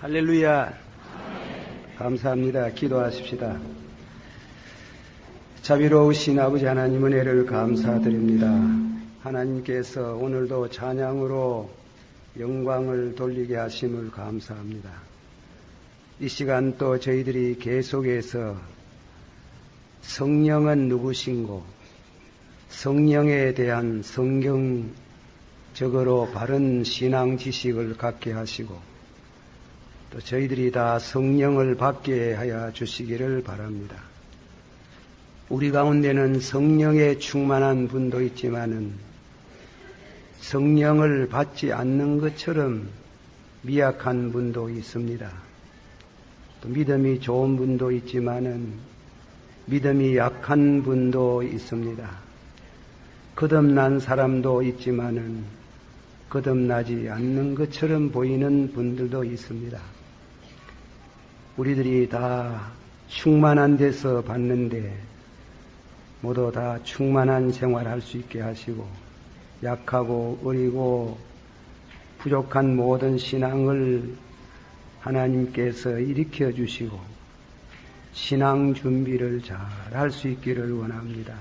할렐루야. 감사합니다. 기도하십시다. 자비로우신 아버지 하나님 은혜를 감사드립니다. 하나님께서 오늘도 찬양으로 영광을 돌리게 하심을 감사합니다. 이 시간 또 저희들이 계속해서 성령은 누구신고 성령에 대한 성경적으로 바른 신앙 지식을 갖게 하시고 또 저희들이 다 성령을 받게 하여 주시기를 바랍니다. 우리 가운데는 성령에 충만한 분도 있지만은 성령을 받지 않는 것처럼 미약한 분도 있습니다. 또 믿음이 좋은 분도 있지만은 믿음이 약한 분도 있습니다. 거듭난 사람도 있지만은 거듭나지 않는 것처럼 보이는 분들도 있습니다. 우리들이 다 충만한 데서 봤는데 모두 다 충만한 생활할 수 있게 하시고 약하고 어리고 부족한 모든 신앙을 하나님께서 일으켜 주시고 신앙 준비를 잘 할 수 있기를 원합니다.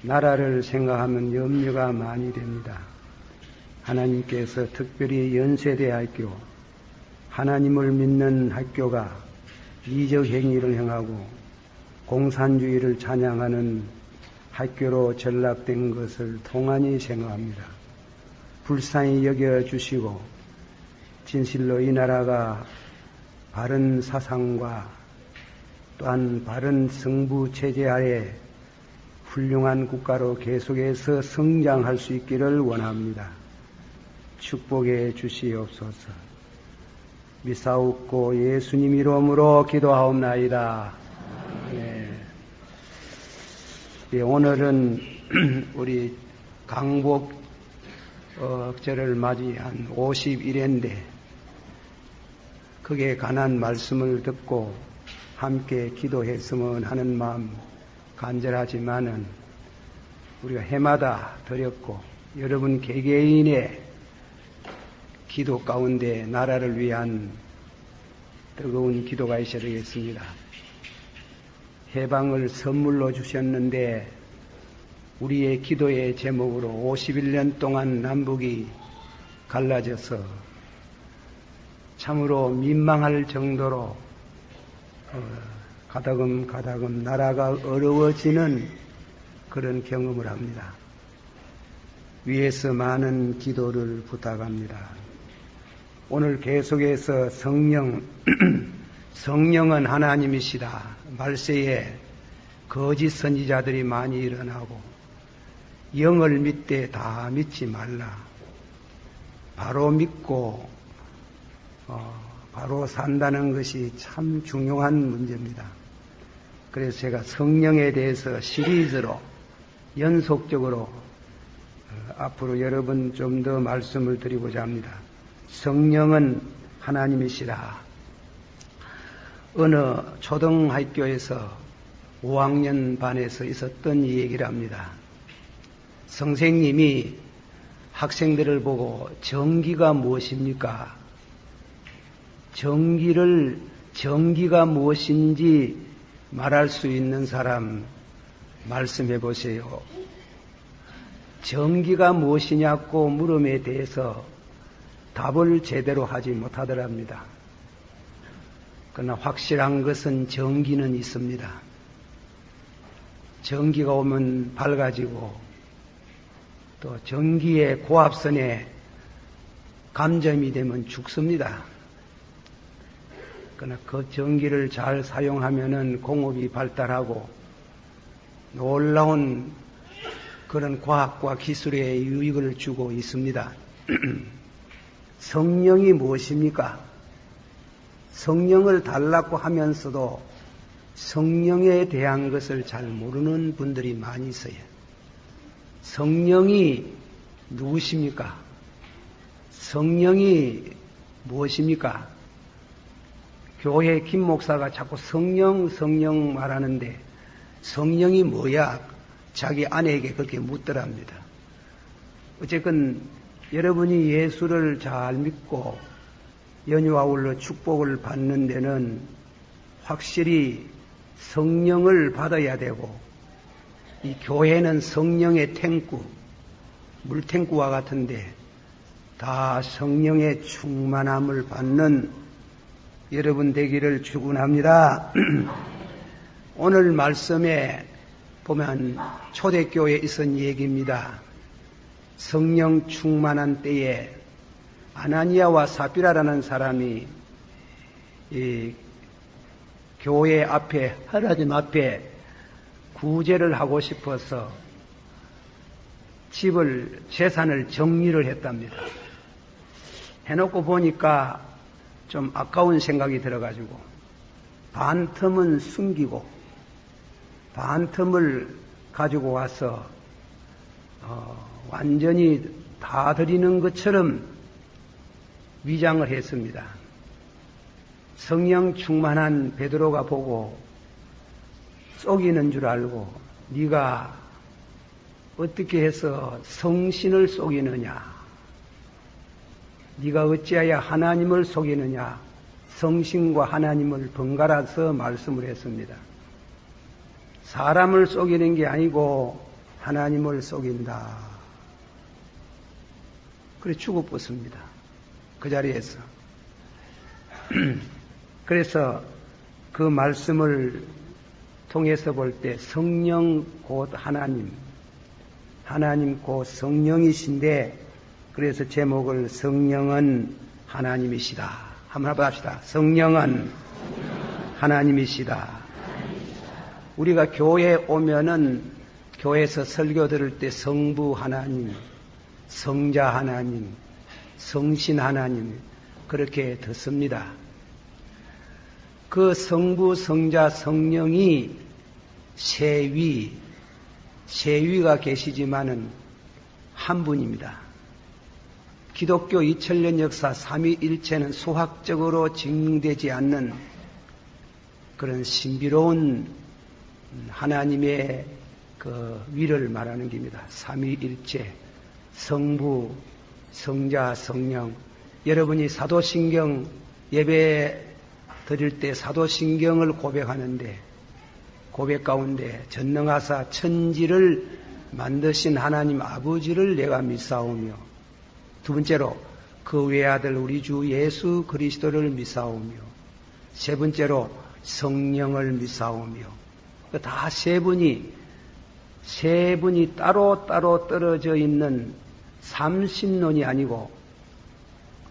나라를 생각하면 염려가 많이 됩니다. 하나님께서 특별히 연세대학교 하나님을 믿는 학교가 이적 행위를 행하고 공산주의를 찬양하는 학교로 전락된 것을 통안히 생각합니다. 불쌍히 여겨주시고 진실로 이 나라가 바른 사상과 또한 바른 성부 체제 아래 훌륭한 국가로 계속해서 성장할 수 있기를 원합니다. 축복해 주시옵소서. 미사옵고 예수님 이름으로 기도하옵나이다. 네. 예, 오늘은 우리 강복절을 맞이한 50일인데 그에 관한 말씀을 듣고 함께 기도했으면 하는 마음 간절하지만은 우리가 해마다 드렸고 여러분 개개인의 기도 가운데 나라를 위한 뜨거운 기도가 있어야 되겠습니다. 해방을 선물로 주셨는데 우리의 기도의 제목으로 51년 동안 남북이 갈라져서 참으로 민망할 정도로 가다금 나라가 어려워지는 그런 경험을 합니다. 위에서 많은 기도를 부탁합니다. 오늘 계속해서 성령은 하나님이시다. 말세에 거짓 선지자들이 많이 일어나고 영을 믿되 다 믿지 말라. 바로 믿고 바로 산다는 것이 참 중요한 문제입니다. 그래서 제가 성령에 대해서 시리즈로 연속적으로 앞으로 여러분 좀 더 말씀을 드리고자 합니다. 성령은 하나님이시라. 어느 초등학교에서 5학년 반에서 있었던 얘기를 합니다. 선생님이 학생들을 보고 정기가 무엇입니까? 정기가 무엇인지 말할 수 있는 사람 말씀해 보세요. 정기가 무엇이냐고 물음에 대해서 답을 제대로 하지 못하더랍니다. 그러나 확실한 것은 정기는 있습니다. 정기가 오면 밝아지고 또 전기의 고압선에 감점이 되면 죽습니다. 그러나 그 전기를 잘 사용하면은 공업이 발달하고 놀라운 그런 과학과 기술의 유익을 주고 있습니다. 성령이 무엇입니까? 성령을 달라고 하면서도 성령에 대한 것을 잘 모르는 분들이 많이 있어요. 성령이 누구십니까? 성령이 무엇입니까? 교회 김 목사가 자꾸 성령 말하는데 성령이 뭐야? 자기 아내에게 그렇게 묻더랍니다. 어쨌건 여러분이 예수를 잘 믿고 연휴 아울러 축복을 받는 데는 확실히 성령을 받아야 되고, 이 교회는 성령의 탱구, 물탱구와 같은데 다 성령의 충만함을 받는 여러분 되기를 축원합니다. 오늘 말씀에 보면 초대교회에 있은 얘기입니다. 성령 충만한 때에 아나니아와 사피라라는 사람이 이 교회 앞에, 하나님 앞에 구제를 하고 싶어서 재산을 정리를 했답니다. 해놓고 보니까 좀 아까운 생각이 들어가지고 반 틈은 숨기고 반 틈을 가지고 와서 완전히 다 드리는 것처럼 위장을 했습니다. 성령 충만한 베드로가 보고 속이는 줄 알고 네가 어떻게 해서 성신을 속이느냐, 네가 어찌하여 하나님을 속이느냐, 성신과 하나님을 번갈아서 말씀을 했습니다. 사람을 속이는 게 아니고 하나님을 속인다. 그래 죽어뻗습니다. 그 자리에서. 그래서 그 말씀을 통해서 볼 때 성령 곧 하나님, 하나님 곧 성령이신데, 그래서 제목을 성령은 하나님이시다. 한번 합시다. 성령은 하나님이시다. 우리가 교회에 오면은 교회에서 설교 들을 때 성부 하나님, 성자 하나님, 성신 하나님 그렇게 듣습니다. 그 성부, 성자, 성령이 세위가 계시지만은 한 분입니다. 기독교 2000년 역사 삼위일체는 수학적으로 증명되지 않는 그런 신비로운 하나님의 그 위를 말하는 겁니다. 삼위일체, 성부, 성자, 성령. 여러분이 사도신경 예배 드릴 때 사도신경을 고백하는데, 고백 가운데 전능하사 천지를 만드신 하나님 아버지를 내가 믿사오며, 두 번째로 그 외아들 우리 주 예수 그리스도를 믿사오며, 세 번째로 성령을 믿사오며, 다 세 분이 따로 떨어져 있는 삼신론이 아니고,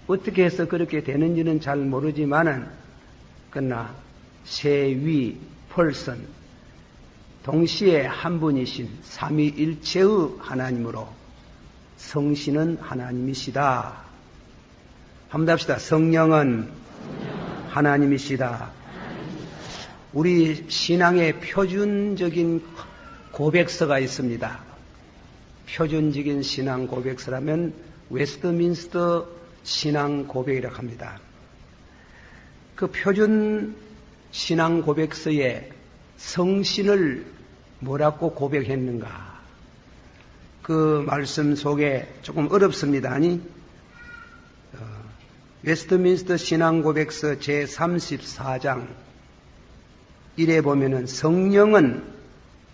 어떻게 해서 그렇게 되는지는 잘 모르지만은, 그러나 세위, 펄선, 동시에 한 분이신 삼위일체의 하나님으로 성신은 하나님이시다. 한번 합시다. 성령은 하나님이시다. 우리 신앙의 표준적인 고백서가 있습니다. 표준적인 신앙 고백서라면 웨스트민스터 신앙 고백이라고 합니다. 그 표준 신앙 고백서에 성신을 뭐라고 고백했는가? 그 말씀 속에 조금 어렵습니다. 웨스트민스터 신앙 고백서 제34장 1에 보면은 성령은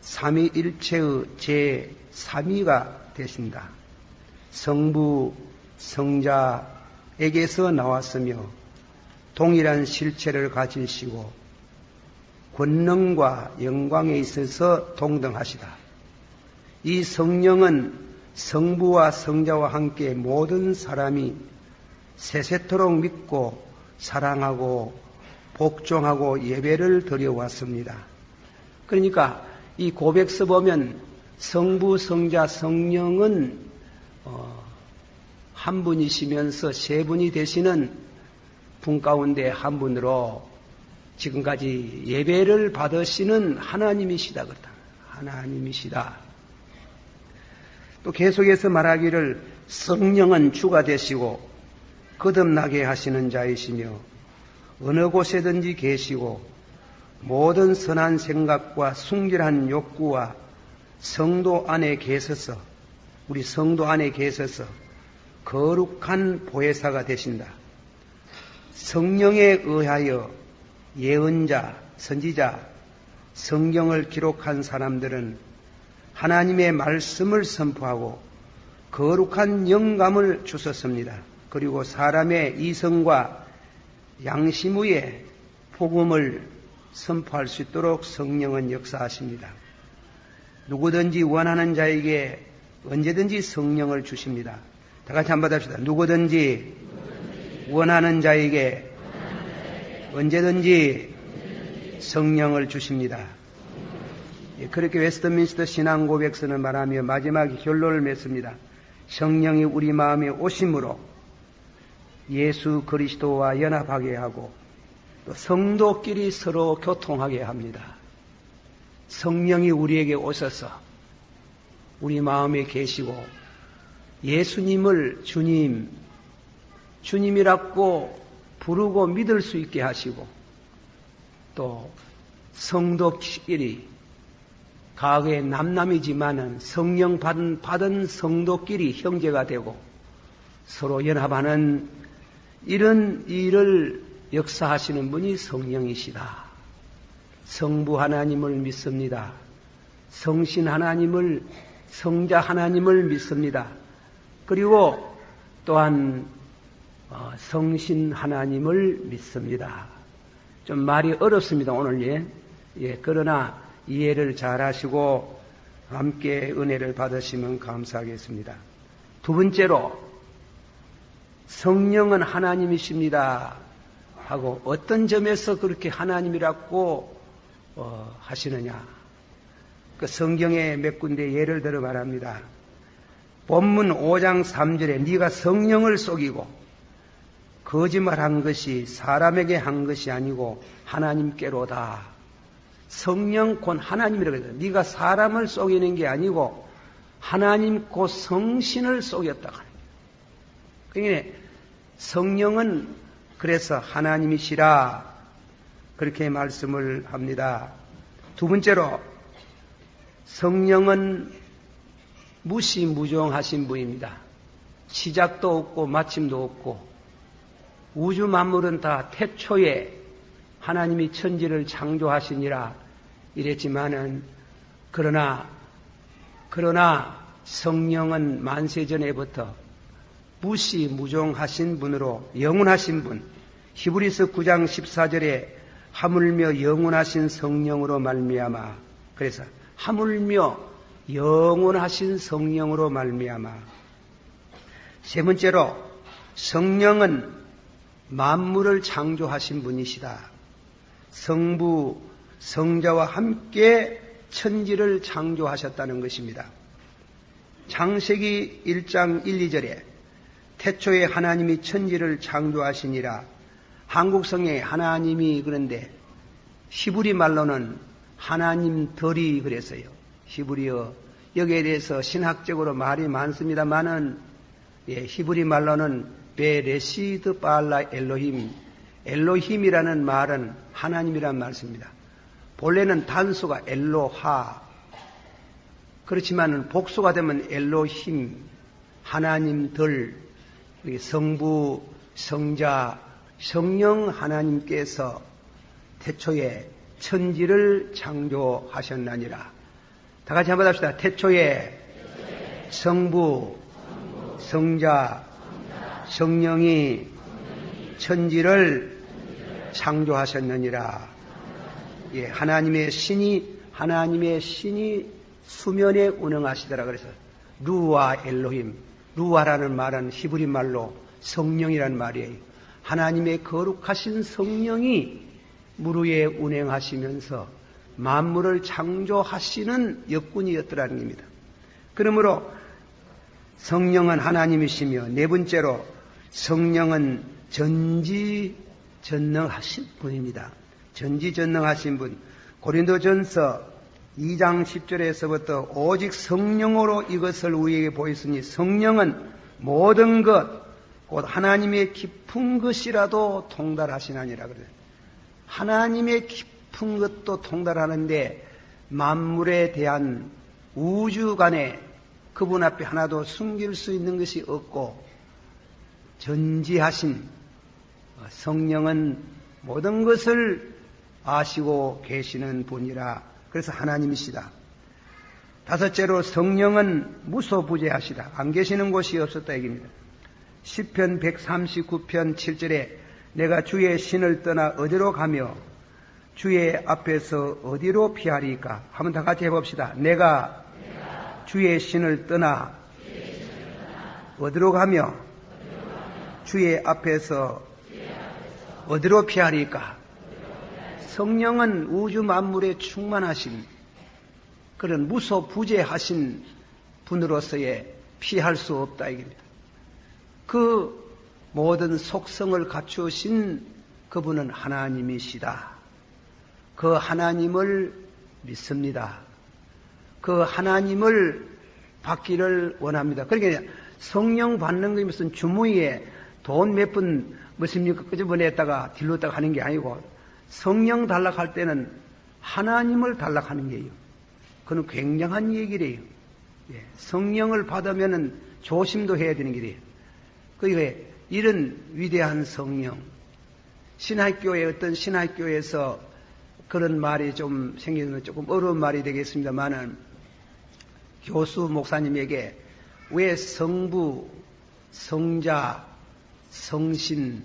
삼위일체의 제3위가 되신다. 성부, 성자에게서 나왔으며 동일한 실체를 가지시고 권능과 영광에 있어서 동등하시다. 이 성령은 성부와 성자와 함께 모든 사람이 세세토록 믿고 사랑하고 복종하고 예배를 드려왔습니다. 그러니까 이 고백서 보면 성부, 성자, 성령은 한 분이시면서 세 분이 되시는 분 가운데 한 분으로 지금까지 예배를 받으시는 하나님이시다. 그렇다. 하나님이시다. 또 계속해서 말하기를 성령은 주가 되시고 거듭나게 하시는 자이시며 어느 곳에든지 계시고 모든 선한 생각과 순결한 욕구와 성도 안에 계셔서, 우리 성도 안에 계셔서 거룩한 보혜사가 되신다. 성령에 의하여 예언자, 선지자, 성경을 기록한 사람들은 하나님의 말씀을 선포하고 거룩한 영감을 주셨습니다. 그리고 사람의 이성과 양심 위에 복음을 선포할 수 있도록 성령은 역사하십니다. 누구든지 원하는 자에게 언제든지 성령을 주십니다. 다 같이 한번 합시다. 누구든지 원하는 자에게 언제든지 성령을 주십니다. 그렇게 웨스트민스터 신앙고백서는 말하며 마지막 결론을 맺습니다. 성령이 우리 마음에 오심으로 예수 그리스도와 연합하게 하고 또 성도끼리 서로 교통하게 합니다. 성령이 우리에게 오셔서 우리 마음에 계시고 예수님을 주님이라고 부르고 믿을 수 있게 하시고 또 성도끼리 과거에 남남이지만은 성령 받은 성도끼리 형제가 되고 서로 연합하는 이런 일을 역사하시는 분이 성령이시다. 성부 하나님을 믿습니다. 성신 하나님을, 성자 하나님을 믿습니다. 그리고 또한 성신 하나님을 믿습니다. 좀 말이 어렵습니다, 오늘. 예. 그러나 이해를 잘 하시고 함께 은혜를 받으시면 감사하겠습니다. 두 번째로, 성령은 하나님이십니다 하고 어떤 점에서 그렇게 하나님이라고 하시느냐. 그 성경에 몇 군데 예를 들어 말합니다. 본문 5장 3절에 네가 성령을 속이고 거짓말한 것이 사람에게 한 것이 아니고 하나님께로다. 성령 곧 하나님이라고 해서 네가 사람을 속이는 게 아니고 하나님 곧 성신을 속였다. 그러니까 성령은 그래서 하나님이시라 그렇게 말씀을 합니다. 두 번째로 성령은 무시무종하신 분입니다. 시작도 없고 마침도 없고 우주 만물은 다 태초에 하나님이 천지를 창조하시니라 이랬지만은 그러나 성령은 만세전에부터 무시무종하신 분으로 영원하신 분, 히브리서 9장 14절에 하물며 영원하신 성령으로 말미암아, 그래서 하물며 영원하신 성령으로 말미암아. 세 번째로 성령은 만물을 창조하신 분이시다. 성부, 성자와 함께 천지를 창조하셨다는 것입니다. 창세기 1장 1, 2절에 태초에 하나님이 천지를 창조하시니라. 한국성에 하나님이 그런데 히브리 말로는 하나님들이 그랬어요. 히브리어. 여기에 대해서 신학적으로 말이 많습니다만은 히브리 말로는 베레시드 발라 엘로힘. 엘로힘이라는 말은 하나님이란 말씀입니다. 본래는 단수가 엘로하. 그렇지만은 복수가 되면 엘로힘, 하나님들, 성부, 성자, 성령 하나님께서 태초에 천지를 창조하셨나니라. 다 같이 한번 합시다. 태초에 성부, 성자, 성령이 천지를 창조하셨느니라. 예, 하나님의 신이 수면에 운행하시더라. 그래서 루아 엘로힘, 루아라는 말은 히브리 말로 성령이라는 말이에요. 하나님의 거룩하신 성령이 물 위에 운행하시면서 만물을 창조하시는 역군이었더라는 겁니다. 그러므로 성령은 하나님이시며, 네 번째로 성령은 전지전능하신 분입니다. 전지전능하신 분. 고린도전서 2장 10절에서부터 오직 성령으로 이것을 우리에게 보였으니 성령은 모든 것 곧 하나님의 깊은 것이라도 통달하시나니라 그래요. 하나님의 깊은 것도 통달하는데 만물에 대한 우주간에 그분 앞에 하나도 숨길 수 있는 것이 없고 전지하신 성령은 모든 것을 아시고 계시는 분이라. 그래서 하나님이시다. 다섯째로 성령은 무소부재하시다. 안 계시는 곳이 없었다 얘기입니다. 시편 139편 7절에 내가 주의 신을 떠나 어디로 가며 주의 앞에서 어디로 피하리까? 한번 다 같이 해봅시다. 내가 주의 신을 떠나 어디로 가며 주의 앞에서 어디로 피하리까? 성령은 우주 만물에 충만하신 그런 무소부재하신 분으로서의 피할 수 없다 이겁니다. 그 모든 속성을 갖추신 그분은 하나님이시다. 그 하나님을 믿습니다. 그 하나님을 받기를 원합니다. 그러니까 성령 받는 게 무슨 주머니에 돈 몇 푼 뭐십니까 끄집어냈다가 딜렀다가 하는 게 아니고 성령 달락할 때는 하나님을 달락하는 게요. 그건 굉장한 얘기래요. 예, 성령을 받으면은 조심도 해야 되는 길이에요. 그러니까 이런 위대한 성령, 신학교에 어떤 신학교에서 그런 말이 좀 생기면 조금 어려운 말이 되겠습니다만은 교수 목사님에게 왜 성부, 성자, 성신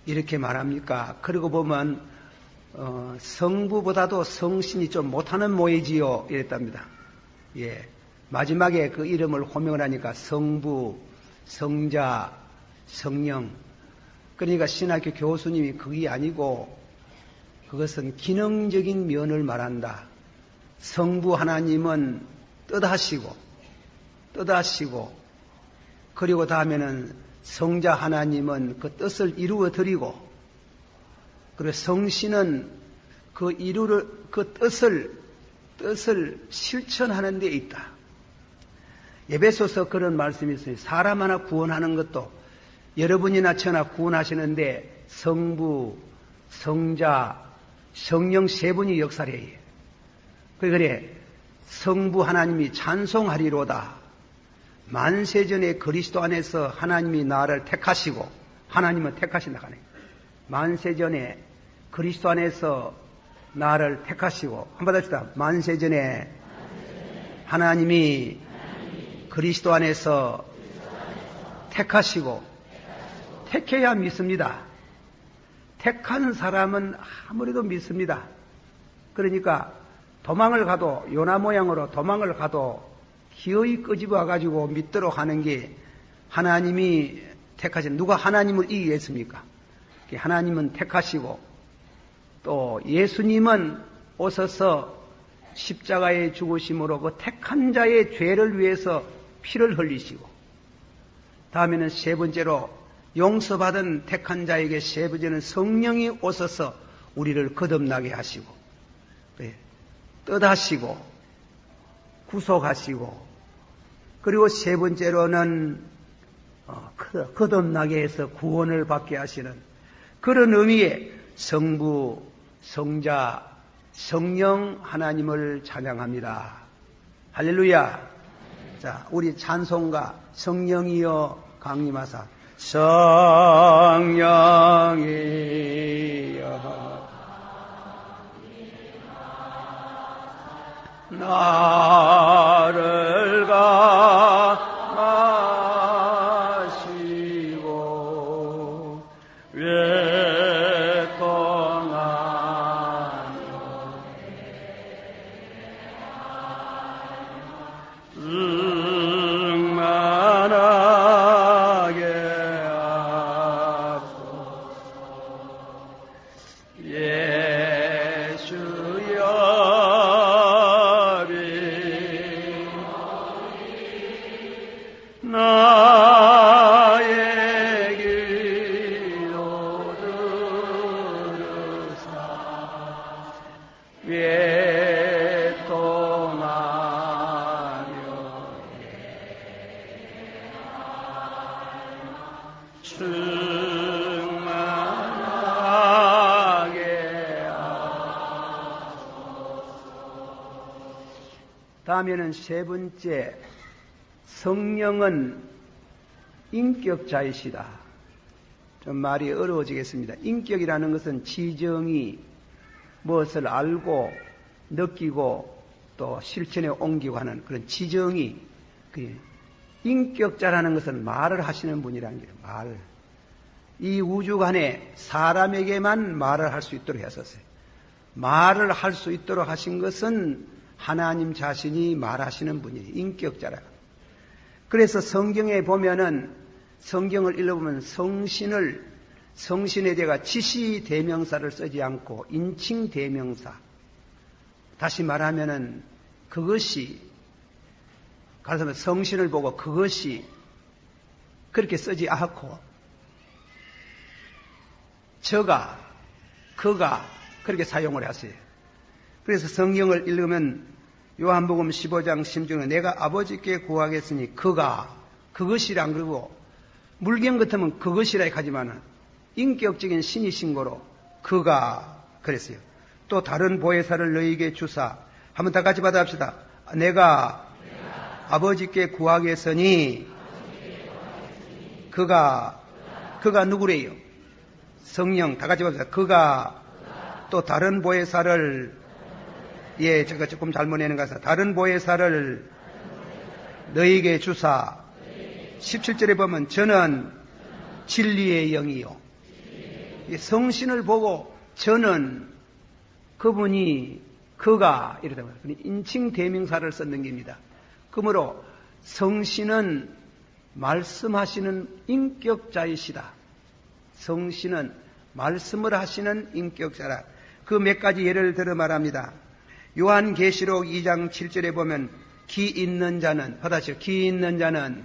이렇게 말합니까? 그러고 보면 성부보다도 성신이 좀 못하는 모이지요 이랬답니다. 예, 마지막에 그 이름을 호명을 하니까 성부, 성자, 성령. 그러니까 신학교 교수님이 그게 아니고 그것은 기능적인 면을 말한다. 성부 하나님은 뜻하시고 그리고 다음에는 성자 하나님은 그 뜻을 이루어 드리고 그리고 성신은 그 뜻을 실천하는 데 있다. 에베소서 그런 말씀이 있어요. 사람 하나 구원하는 것도 여러분이나 저나 구원하시는데 성부, 성자, 성령 세 분이 역사를 해요. 그래 성부 하나님이 찬송하리로다. 만세전에 그리스도 안에서 하나님이 나를 택하시고 하나님은 택하신다 하네. 만세전에 그리스도 안에서 나를 택하시고 한번 더 합시다. 만세전에 하나님이 그리스도 안에서 택하시고 택해야 믿습니다. 택한 사람은 아무래도 믿습니다. 그러니까 도망을 가도 요나 모양으로 도망을 가도 기어이 끄집어 가지고 믿도록 하는 게 하나님이 택하신 누가 하나님을 이기겠습니까? 하나님은 택하시고 또 예수님은 오셔서 십자가의 죽으심으로 그 택한 자의 죄를 위해서 피를 흘리시고 다음에는 세 번째로 용서받은 택한 자에게 세 번째는 성령이 오셔서 우리를 거듭나게 하시고 뜻하시고 구속하시고 그리고 세 번째로는 거듭나게 해서 구원을 받게 하시는 그런 의미의 성부, 성자, 성령 하나님을 찬양합니다. 할렐루야. 자, 우리 찬송가 성령이여 강림하사 성령이여 나를 감하시고 외통하며 충만하게 하소서. 예수여 나의 기도 들으사 외통하며 충만하게 하소서. 다음에는 세 번째 성령은 인격자이시다. 좀 말이 어려워지겠습니다. 인격이라는 것은 지정이 무엇을 알고 느끼고 또 실천에 옮기고 하는 그런 지정이, 인격자라는 것은 말을 하시는 분이라는 게 말. 이 우주간에 사람에게만 말을 할 수 있도록 했었어요. 말을 할 수 있도록 하신 것은 하나님 자신이 말하시는 분이에요. 인격자라. 그래서 성경에 보면은, 성경을 읽어보면 성신에 대가 지시 대명사를 쓰지 않고 인칭 대명사. 다시 말하면은 그것이, 가서 성신을 보고 그것이 그렇게 쓰지 않고 저가, 그가 그렇게 사용을 하세요. 그래서 성경을 읽으면 요한복음 15장 16절에 내가 아버지께 구하겠으니 그가, 그것이란, 그러고 물경 같으면 그것이라 하지만 인격적인 신이신 거로 그가 그랬어요. 또 다른 보혜사를 너희에게 주사, 한번 다 같이 받아합시다. 내가 아버지께 구하겠으니 그가 누구래요? 성령. 다 같이 받아합시다. 그가 또 다른 보혜사를, 제가 조금 잘못 내는 것은 다른 보혜사를 너희에게 주사. 17절에 보면 저는 진리의 영이요. 성신을 보고 저는, 그분이, 그가 이러다 보니 인칭 대명사를 썼는 겁니다. 그러므로 성신은 말씀하시는 인격자이시다. 성신은 말씀을 하시는 인격자라. 그 몇 가지 예를 들어 말합니다. 요한계시록 2장 7절에 보면 기 있는 자는, 받아시오. 기 있는 자는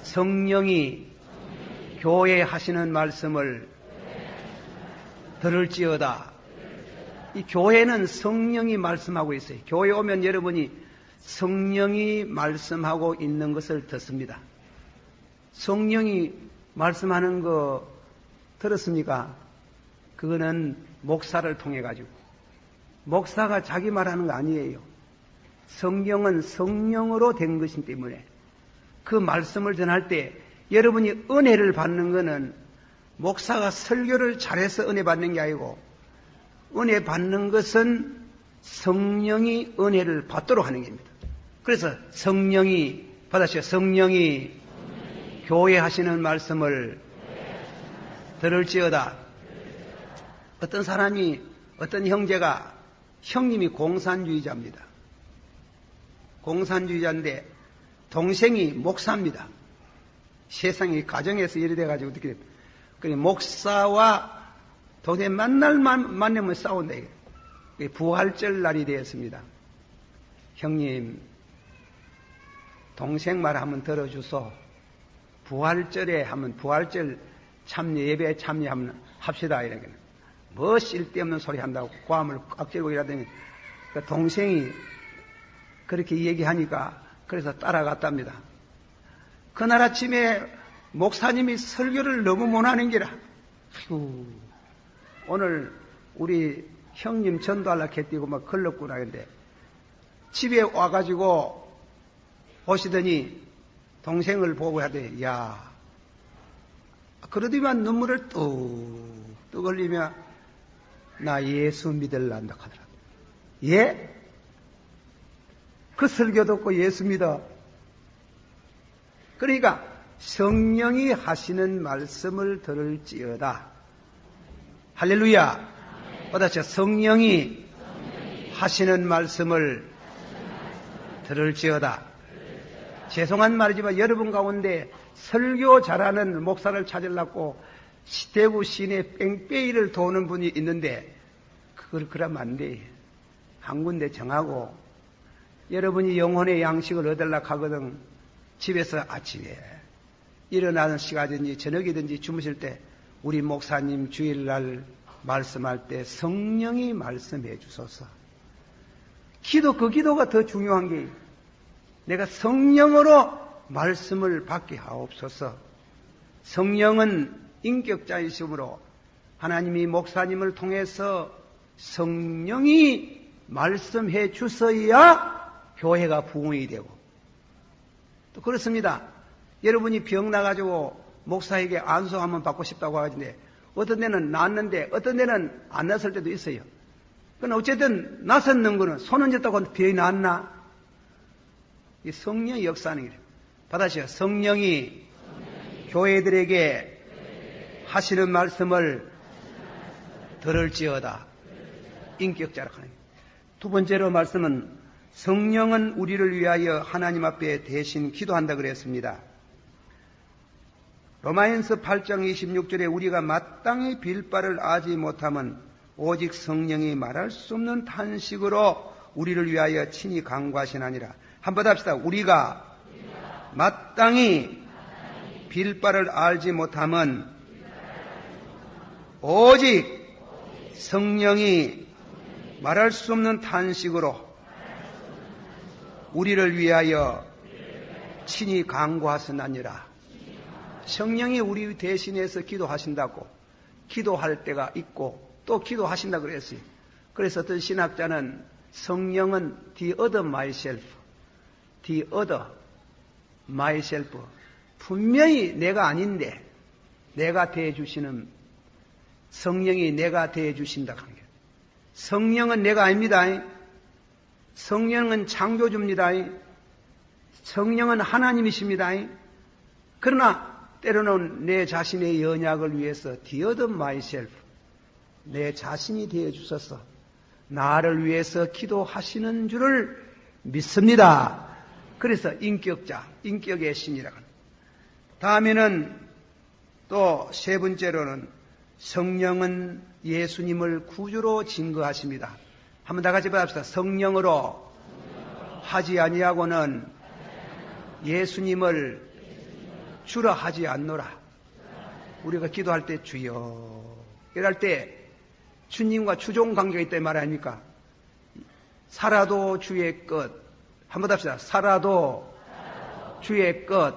성령이 교회에 하시는 말씀을 들을지어다. 이 교회는 성령이 말씀하고 있어요. 교회 오면 여러분이 성령이 말씀하고 있는 것을 듣습니다. 성령이 말씀하는 거 들었습니까? 그거는 목사를 통해 가지고, 목사가 자기 말하는 거 아니에요. 성경은 성령으로 된 것이기 때문에 그 말씀을 전할 때 여러분이 은혜를 받는 것은 목사가 설교를 잘해서 은혜 받는 게 아니고, 은혜 받는 것은 성령이 은혜를 받도록 하는 겁니다. 그래서 성령이, 받아시오. 성령이 교회 하시는 말씀을 들을지어다. 어떤 사람이, 어떤 형제가, 형님이 공산주의자입니다. 공산주의자인데 동생이 목사입니다. 세상이 가정에서 이래 돼가지고 어떻게 됩니까? 그래, 목사와 도대체 만나면 싸운다. 부활절 날이 되었습니다. 형님, 동생 말 한번 들어주소. 부활절에 하면 부활절 예배에 참여하면 합시다. 이렇게. 뭐 쓸데없는 소리 한다고 고함을 꽉 쥐고 이러더니 그 동생이 그렇게 얘기하니까 그래서 따라갔답니다. 그날 아침에 목사님이 설교를 너무 못하는 게라. 오늘 우리 형님 전도하려고 했디고 막 걸렀구나. 근데 집에 와가지고 보시더니 동생을 보고 하더니, 야, 그러더니만 눈물을 뚝뚝 흘리며 나 예수 믿을란다 하더라. 예? 그 설교 듣고 예수 믿어. 그러니까 성령이 하시는 말씀을 들을지어다. 할렐루야. 받아쳐. 성령이 하시는 말씀을 들을지어다. 죄송한 말이지만 여러분 가운데 설교 잘하는 목사를 찾으려고 대구 시내 뺑뺑이를 도는 분이 있는데 그걸 그러면 안 돼. 한 군데 정하고 여러분이 영혼의 양식을 얻으려고 하거든. 집에서 아침에 일어나는 시간이든지 저녁이든지 주무실 때 우리 목사님 주일날 말씀할 때 성령이 말씀해 주소서. 그 기도가 더 중요한 게 내가 성령으로 말씀을 받게 하옵소서. 성령은 인격자이시므로 하나님이 목사님을 통해서 성령이 말씀해 주셔야 교회가 부흥이 되고 또 그렇습니다. 여러분이 병 나가지고 목사에게 안수 한번 받고 싶다고 하는데 어떤 데는 낳았는데 어떤 데는 안 낳았을 때도 있어요. 그러나 어쨌든 나섰는 거는 손 얹었다고 병이 낫나? 이 성령의 역사하는 거예요. 받아시오. 성령이 교회들에게 하시는 말씀을 들을지어다. 인격자라 하는 거예요. 두 번째로 말씀은 성령은 우리를 위하여 하나님 앞에 대신 기도한다 그랬습니다. 로마인서 8장 26절에 우리가 마땅히 빌 바를 아지 못하면 오직 성령이 말할 수 없는 탄식으로 우리를 위하여 친히 간구하시나니라. 한번 합시다. 우리가 마땅히 빌 바를 알지 못하면 오직 성령이 말할 수 없는 탄식으로 우리를 위하여 친히 간구하시나니라. 성령이 우리 대신해서 기도하신다고, 기도할 때가 있고 또 기도하신다 그랬어요. 그래서 어떤 신학자는 성령은 the other myself, the other myself, 분명히 내가 아닌데 내가 대해주시는 성령이 내가 대해주신다 하는 거예요. 성령은 내가 아닙니다. 성령은 창조주입니다. 성령은 하나님이십니다. 그러나 때로는 내 자신의 연약을 위해서 the other myself, 내 자신이 되어주셔서 나를 위해서 기도하시는 줄을 믿습니다. 그래서 인격자, 인격의 신이라고 합니다. 다음에는 또 세 번째로는 성령은 예수님을 구주로 증거하십니다. 한번 다 같이 받읍시다. 성령으로 하지 아니하고는 예수님을 주라 하지 않노라. 우리가 기도할 때 주여 이럴 때 주님과 주종 관계가 있다 말 아닙니까? 살아도 주의 것. 한번 합시다. 살아도 주의 것,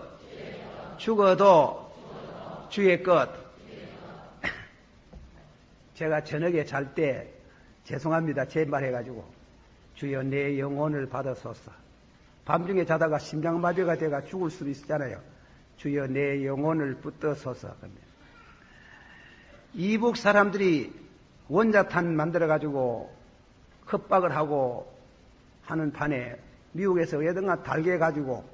죽어도 주의 것. 제가 저녁에 잘 때 죄송합니다. 제 말 해가지고 주여 내 영혼을 받아소서. 밤중에 자다가 심장마비가 돼가 죽을 수도 있잖아요. 주여 내 영혼을 붙들어소서. 이북 사람들이 원자탄 만들어가지고 협박을 하고 하는 판에 미국에서 왜든가 달게 가지고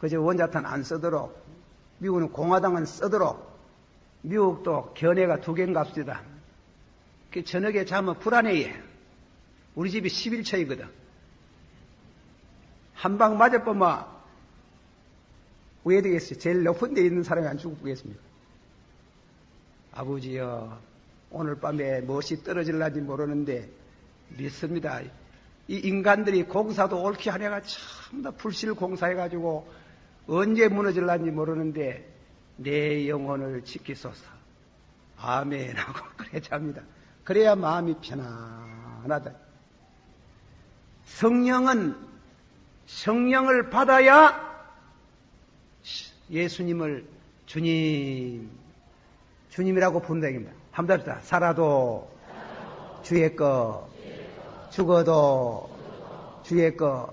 그저 원자탄 안 쓰도록, 미국은 공화당은 쓰도록, 미국도 견해가 두 개인갑시다. 저녁에 자면 불안해. 우리 집이 11층이거든. 한 방 맞아보면 왜 되겠어요? 제일 높은 데 있는 사람이 안 죽겠습니까? 아버지여, 오늘 밤에 무엇이 떨어질는지 모르는데 믿습니다. 이 인간들이 공사도 옳게 하려가 참나 불실 공사해가지고 언제 무너질는지 모르는데 내 영혼을 지키소서. 아멘 하고 그래 잡니다. 그래야 마음이 편안하다. 성령을 받아야 예수님을 주님이라고 부른다 입니다. 한번 합시다. 살아도 주의 것, 죽어도 주의 것.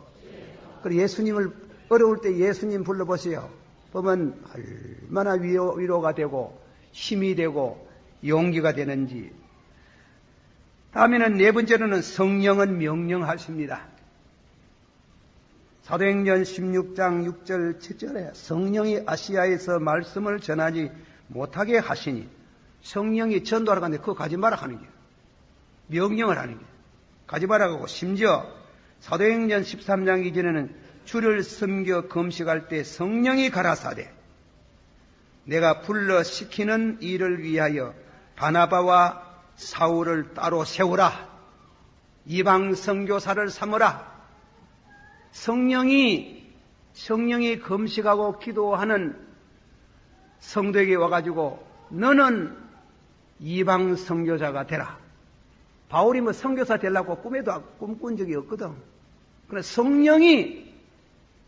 그리고 예수님을 어려울 때 예수님 불러보세요. 보면 얼마나 위로가 되고 힘이 되고 용기가 되는지. 다음에는 네 번째로는 성령은 명령하십니다. 사도행전 16장 6절 7절에 성령이 아시아에서 말씀을 전하지 못하게 하시니, 성령이 전도하러 가는데 그거 가지 마라 하는 거예요. 명령을 하는 거예요. 가지 마라 하고, 심지어 사도행전 13장 이전에는 주를 섬겨 금식할 때 성령이 가라사대 내가 불러 시키는 일을 위하여 바나바와 사울을 따로 세우라. 이방 선교사를 삼으라. 성령이 금식하고 기도하는 성도에게 와가지고 너는 이방 선교사가 되라. 바울이 뭐 선교사 되려고 꿈에도 꿈꾼 적이 없거든. 그러나 성령이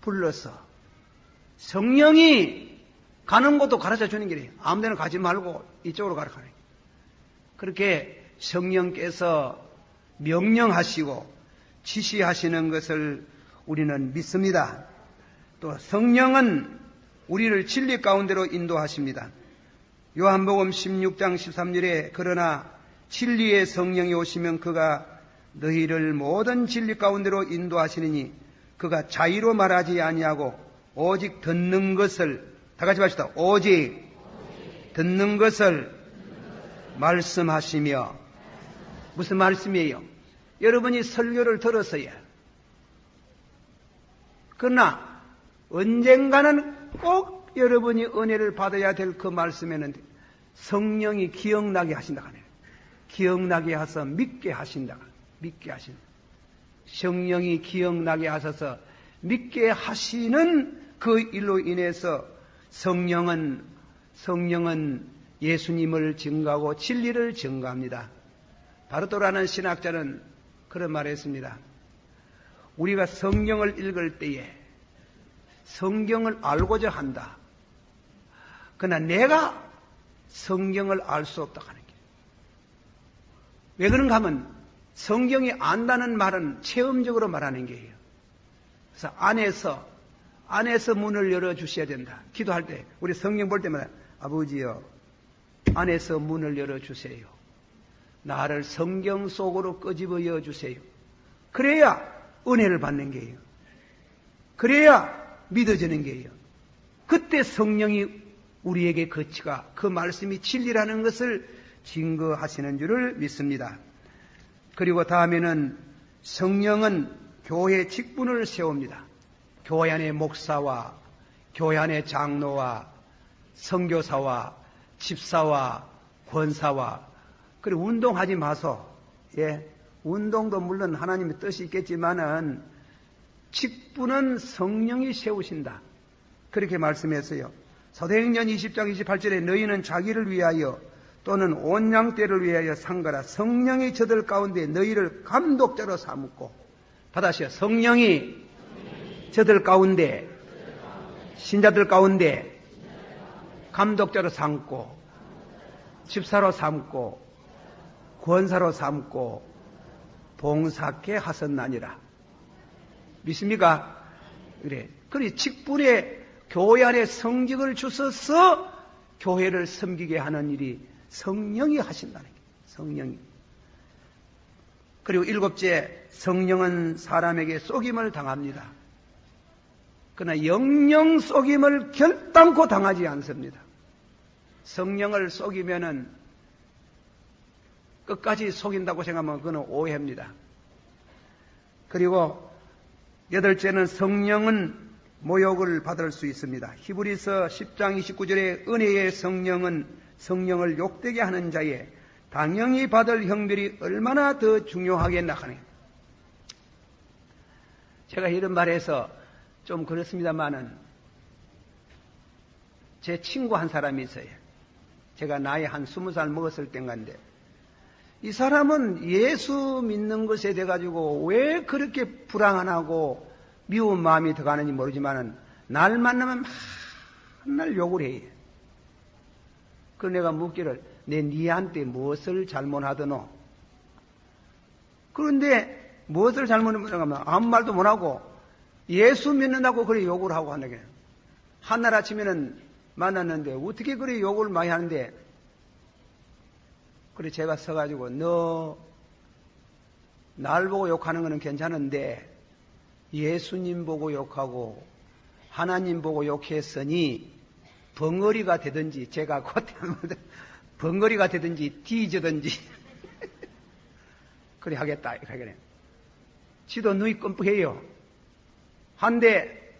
불러서 성령이 가는 곳도 가르쳐 주는 길이에요. 아무 데나 가지 말고 이쪽으로 가라 하는. 그렇게 성령께서 명령하시고 지시하시는 것을 우리는 믿습니다. 또 성령은 우리를 진리 가운데로 인도하십니다. 요한복음 16장 13절에 그러나 진리의 성령이 오시면 그가 너희를 모든 진리 가운데로 인도하시느니 그가 자의로 말하지 아니하고 오직 듣는 것을, 다 같이 합시다. 오직 듣는 것을 말씀하시며. 무슨 말씀이에요? 여러분이 설교를 들었어요. 그러나 언젠가는 꼭 여러분이 은혜를 받아야 될 그 말씀에는 성령이 기억나게 하신다 하네요. 기억나게 하셔서 믿게 하신다. 믿게 하신다. 성령이 기억나게 하셔서 믿게 하시는 그 일로 인해서 성령은 예수님을 증거하고 진리를 증거합니다. 바르도라는 신학자는 그런 말을 했습니다. 우리가 성경을 읽을 때에 성경을 알고자 한다. 그러나 내가 성경을 알 수 없다 하는 게. 왜 그런가 하면 성경이 안다는 말은 체험적으로 말하는 게예요. 그래서 안에서 문을 열어주셔야 된다. 기도할 때 우리 성경 볼 때마다 아버지여 안에서 문을 열어주세요. 나를 성경 속으로 끄집어여 주세요. 그래야 은혜를 받는 게예요. 그래야 믿어지는 게예요. 그때 성령이 우리에게 그 말씀이 진리라는 것을 증거하시는 줄을 믿습니다. 그리고 다음에는 성령은 교회 직분을 세웁니다. 교회 안의 목사와 교회 안의 장로와 선교사와 집사와 권사와 그리고 운동하지 마소. 예, 운동도 물론 하나님의 뜻이 있겠지만은 직분은 성령이 세우신다. 그렇게 말씀했어요. 사도행전 20장 28절에 너희는 자기를 위하여 또는 온 양떼를 위하여 상거라. 성령이 저들 가운데 너희를 감독자로 삼고 받아시오. 성령이 저들 가운데 신자들 가운데 감독자로 삼고 집사로 삼고 권사로 삼고 봉사케 하셨나니라. 믿습니까? 그래. 그리 직분에 교회 안에 성직을 주셔서 교회를 섬기게 하는 일이 성령이 하신다는 거예요. 성령이. 그리고 일곱째, 성령은 사람에게 속임을 당합니다. 그러나 영영 속임을 결단코 당하지 않습니다. 성령을 속이면은 끝까지 속인다고 생각하면 그건 오해입니다. 그리고 여덟째는 성령은 모욕을 받을 수 있습니다. 히브리서 10장 29절에 은혜의 성령은 성령을 욕되게 하는 자에 당연히 받을 형벌이 얼마나 더 중요하겠나 하네. 제가 이런 말해서 좀 그렇습니다만은 제 친구 한 사람이 있어요. 제가 나이 한 20살 먹었을 때인데 이 사람은 예수 믿는 것에 대해 가지고 왜 그렇게 불안하고 미운 마음이 들어가는지 모르지만은 날 만나면 맨날 욕을 해요. 그래서 내가 묻기를 내 니한테 무엇을 잘못하더노? 그런데 무엇을 잘못하면 아무 말도 못하고 예수 믿는다고 그래 욕을 하고 하는 게 한날 아침에는 만났는데 어떻게 그래 욕을 많이 하는데 그래 제가 서가지고 너 날 보고 욕하는 거는 괜찮은데 예수님 보고 욕하고 하나님 보고 욕했으니 벙어리가 되든지 제가 그때 벙어리가 되든지 뒤지든지 그래 하겠다 이렇게 하겠네. 지도 눈이 끔찍해요. 한데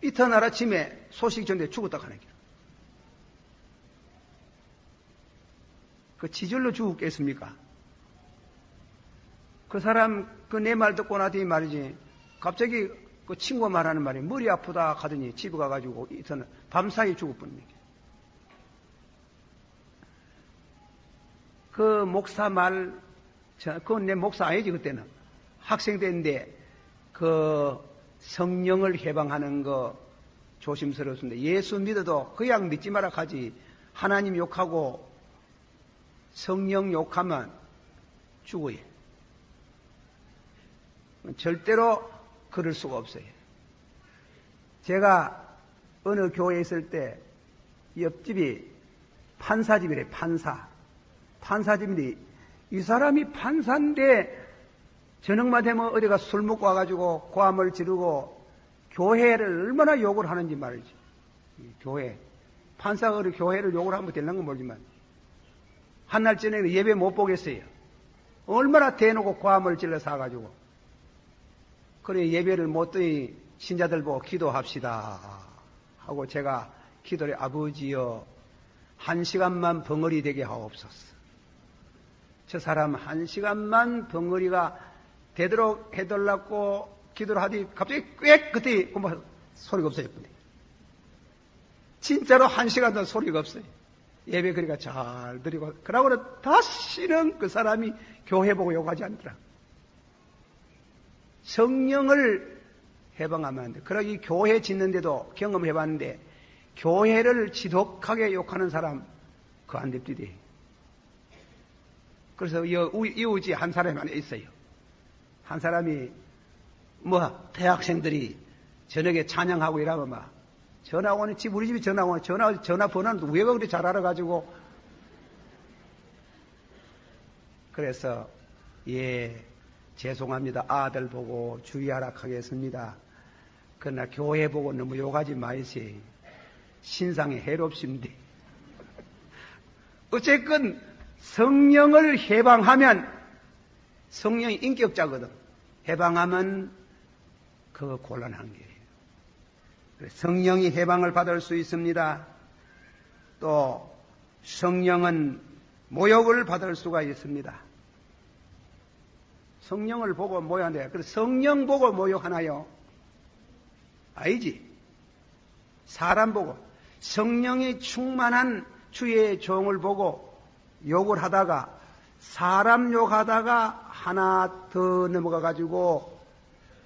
이튿날 아침에 소식 전에 죽었다 하는 게. 그 지절로 죽었겠습니까? 그 사람 그 내 말 듣고 나더니 말이지 갑자기 그 친구가 말하는 말이 머리 아프다 하더니 집에 가가지고 이튿날 밤사이 죽어버립니다. 그 목사 말, 그건 내 목사 아니지 그때는 학생 때인데 그 성령을 해방하는 거 조심스러웠습니다. 예수 믿어도 그냥 믿지 마라 하지 하나님 욕하고 성령 욕하면 죽어요. 절대로 그럴 수가 없어요. 제가 어느 교회에 있을 때 옆집이 판사집이래. 판사집인데 이 사람이 판사인데 저녁만 되면 어디가 술 먹고 와가지고 고함을 지르고 교회를 얼마나 욕을 하는지 말이지. 교회 판사가 우리 교회를 욕을 하면 되는 건 모르지만 한날 저녁에 예배 못 보겠어요. 얼마나 대놓고 고함을 질러 사가지고. 그래 예배를 못 드니 신자들 보고 기도합시다 하고 제가 기도를 아버지여 1시간만 벙어리 되게 하옵소서. 저 사람 1시간만 벙어리가 되도록 해달라고 기도를 하더니 갑자기 꽥 그때 소리가 없어요. 진짜로 1시간도 소리가 없어요. 예배 그러니까 잘 드리고 그러고는 다시는 그 사람이 교회 보고 욕하지 않더라. 성령을 해방하면 안 돼. 그러기 교회 짓는데도 경험해봤는데 교회를 지독하게 욕하는 사람 그거 안 됩디다. 그래서 이웃이 한 사람이 하나 있어요. 한 사람이 대학생들이 저녁에 찬양하고 이러면 전화 오니 우리 집에 전화 오니 전화 번호는 누가 그렇게 잘 알아가지고 그래서 예 죄송합니다. 아들 보고 주의하라 하겠습니다. 그러나 교회 보고 너무 욕하지 마이세요. 신상에 해롭습니다. 어쨌건 성령을 해방하면 성령이 인격자거든. 해방하면 그거 곤란한 게 성령이 해방을 받을 수 있습니다. 또 성령은 모욕을 받을 수가 있습니다. 성령을 보고 모욕한대. 그래서 성령 보고 모욕하나요? 아니지. 사람 보고 성령이 충만한 주의 종을 보고 욕을 하다가 사람 욕하다가 하나 더 넘어가 가지고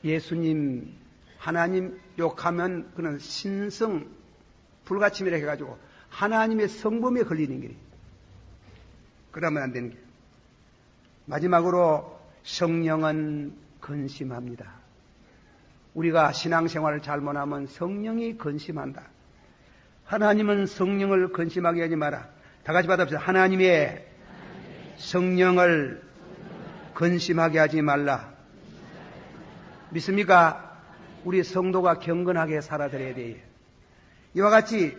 예수님 하나님 욕하면 그는 신성 불가침이라 해가지고 하나님의 성범에 걸리는 길이에요. 그러면 안 되는 게 마지막으로 성령은 근심합니다. 우리가 신앙생활을 잘못하면 성령이 근심한다. 하나님은 성령을 근심하게 하지 마라. 다 같이 받아봅시다. 하나님의 성령을 근심하게 하지 말라. 믿습니까? 우리 성도가 경건하게 살아드려야 돼요. 이와 같이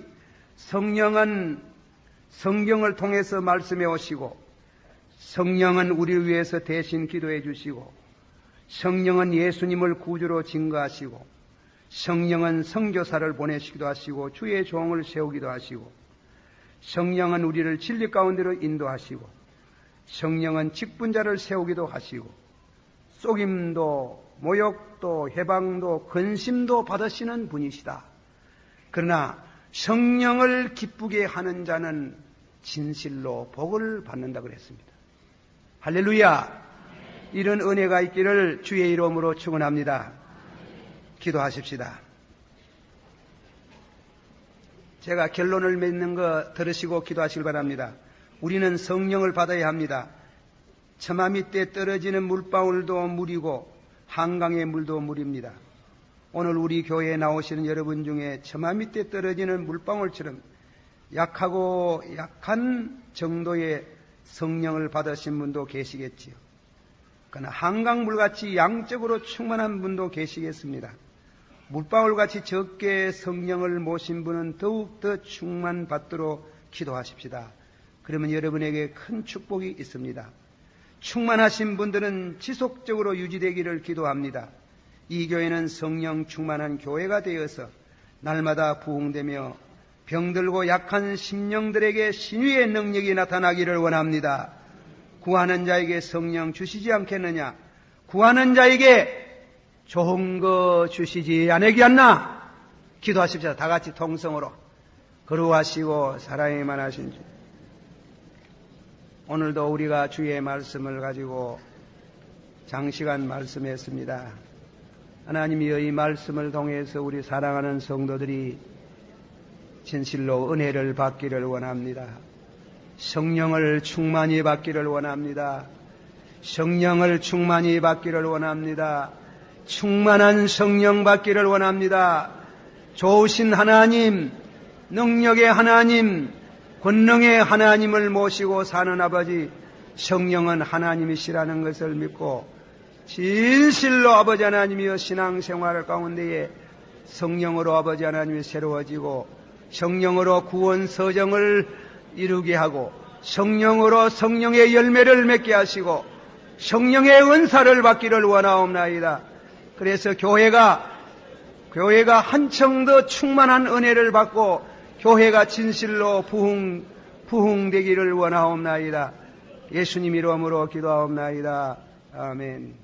성령은 성경을 통해서 말씀해 오시고 성령은 우리를 위해서 대신 기도해 주시고 성령은 예수님을 구주로 증거하시고 성령은 선교사를 보내시기도 하시고 주의 종을 세우기도 하시고 성령은 우리를 진리 가운데로 인도하시고 성령은 직분자를 세우기도 하시고 속임도 모욕도 해방도 근심도 받으시는 분이시다. 그러나 성령을 기쁘게 하는 자는 진실로 복을 받는다 그랬습니다. 할렐루야. 이런 은혜가 있기를 주의 이름으로 축원합니다. 기도하십시다. 제가 결론을 맺는 거 들으시고 기도하시길 바랍니다. 우리는 성령을 받아야 합니다. 처마 밑에 떨어지는 물방울도 물이고 한강의 물도 물입니다. 오늘 우리 교회에 나오시는 여러분 중에 처마 밑에 떨어지는 물방울처럼 약하고 약한 정도의 성령을 받으신 분도 계시겠지요. 그러나 한강물같이 양적으로 충만한 분도 계시겠습니다. 물방울같이 적게 성령을 모신 분은 더욱 더 충만받도록 기도하십시다. 그러면 여러분에게 큰 축복이 있습니다. 충만하신 분들은 지속적으로 유지되기를 기도합니다. 이 교회는 성령 충만한 교회가 되어서 날마다 부흥되며 병들고 약한 심령들에게 신유의 능력이 나타나기를 원합니다. 구하는 자에게 성령 주시지 않겠느냐? 구하는 자에게 좋은 거 주시지 않겠나? 기도하십시다. 다 같이 통성으로. 거룩하시고 사랑이 많으신 주, 오늘도 우리가 주의 말씀을 가지고 장시간 말씀했습니다. 하나님이 이 말씀을 통해서 우리 사랑하는 성도들이 진실로 은혜를 받기를 원합니다. 성령을 충만히 받기를 원합니다. 성령을 충만히 받기를 원합니다. 충만한 성령 받기를 원합니다. 좋으신 하나님, 능력의 하나님, 권능의 하나님을 모시고 사는 아버지, 성령은 하나님이시라는 것을 믿고 진실로 아버지 하나님이여 신앙생활 가운데에 성령으로 아버지 하나님이 새로워지고 성령으로 구원 서정을 이루게 하고 성령으로 성령의 열매를 맺게 하시고 성령의 은사를 받기를 원하옵나이다. 그래서 교회가 한층 더 충만한 은혜를 받고 교회가 진실로 부흥되기를 원하옵나이다. 예수님 이름으로 기도하옵나이다. 아멘.